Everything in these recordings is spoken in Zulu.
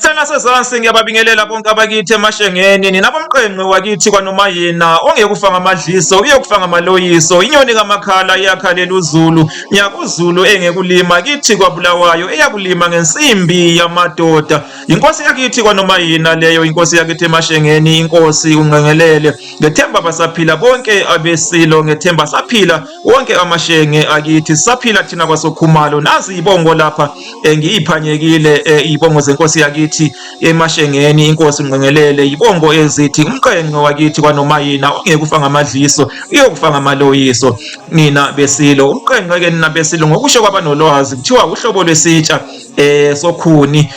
Thina sezansi ngiyababingelela bonke abakithi emashengeni ninabomqhenqe wakithi kwanoma yena ongeke ufanga amadliso uyokufanga amaloyiso inyoni kamakhala iyakhalela uZulu nyakuZulu engekulima kithi kwaBulawayo eyakulima ngensimbi yamadoda inkosi yakithi kwanoma yena leyo inkosi yakithi emashengeni inkosi unqengelele ngethemba basaphila bonke abesilo ngethemba saphila wonke amashenge akithi saphila thina kwasokhumalo nazi ibongo lapha ngiyiphanyekile ibongo zenkosi yakithi emashengeni inkosi unqengelele ibongo ezithi umqhenqe wakithi kwanoma yena ongeke ufanga amadliso uyokufanga amaloyiso nina besilo umqhenqe ke nina besilo ngokusho kwabanolwazi kuthiwa uhlobo lwesitsha sokhuni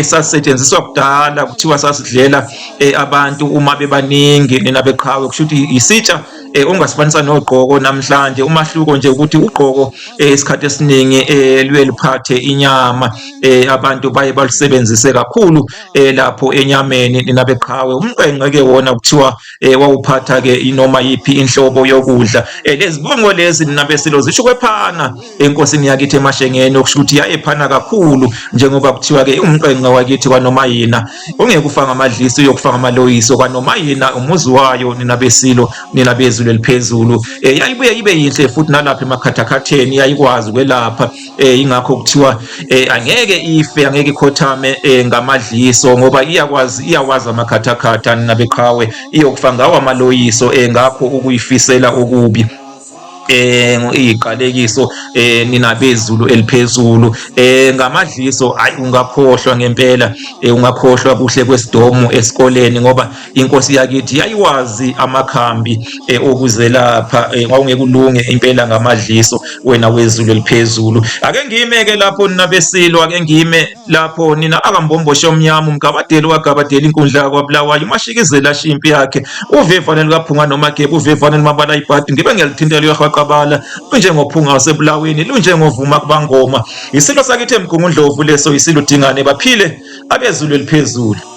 sasetshenziswa kudala kuthiwa sasidlela abantu uma bebaningi nina beqhawe kusho ukuthi isitsha ongasifanisa nogqoko namhlanje umahluko nje ukuthi ugqoko isikhathi esiningi liwe liphathe inyama abantu baye balusebenzise kakhulu lapho enyameni nina beqhawe umqhenqe ke wona kuthiwa wawuphatha ke inoma yipi inhlobo yokudla lezibongo lezi nina besilo zisho kwephana enkosini yakithi emashengeni okusho ukuthi yayephana kakhulu njengoba kuthiwa ke umqhenqe wakithi kwanoma yena ongeke ufanga amadliso uyokufanga amaloyiso kwanoma yena umuzi wayo nina besilo nina bezulu eliphezulu yayibuye ibe yinhle futhi nalapha emakhathakhatheni yayikwazi kwelapha ingakho kuthiwa angeke ife angeke ikhothame ngamadliso ngoba iyawazi amakhathakhatha nina beqhawe iyokufanga ngawo amaloyiso ngakho ukuyifisela okubi iqalekiso nina bezulu eliphezulu ngamadliso ayi ungakhohlwa ngempela ungakhohlwa kuhle kwesidomo esikoleni ngoba inkosi yakithi yayiwazi amakhambi okuzelapha wawungeke ulunge impela ngamadliso wena wezulu eliphezulu ake ngiyimeke lapho nina besilo ake ngiyime lapho nina akambombosho omnyama umgabadeli wagabadela inkundla kwaBulawayo umashikizela shimpi yakhe uvevane likaphunga noma gebe uvevane limabala ibhadi ngibe ngiyalithintela uyahwaqabala lunjengophunga wasebulaweni lunjengovuma kubangoma isilo sakithi emgungundlovu leso isilo dingane baphile abezulu eliphezulu.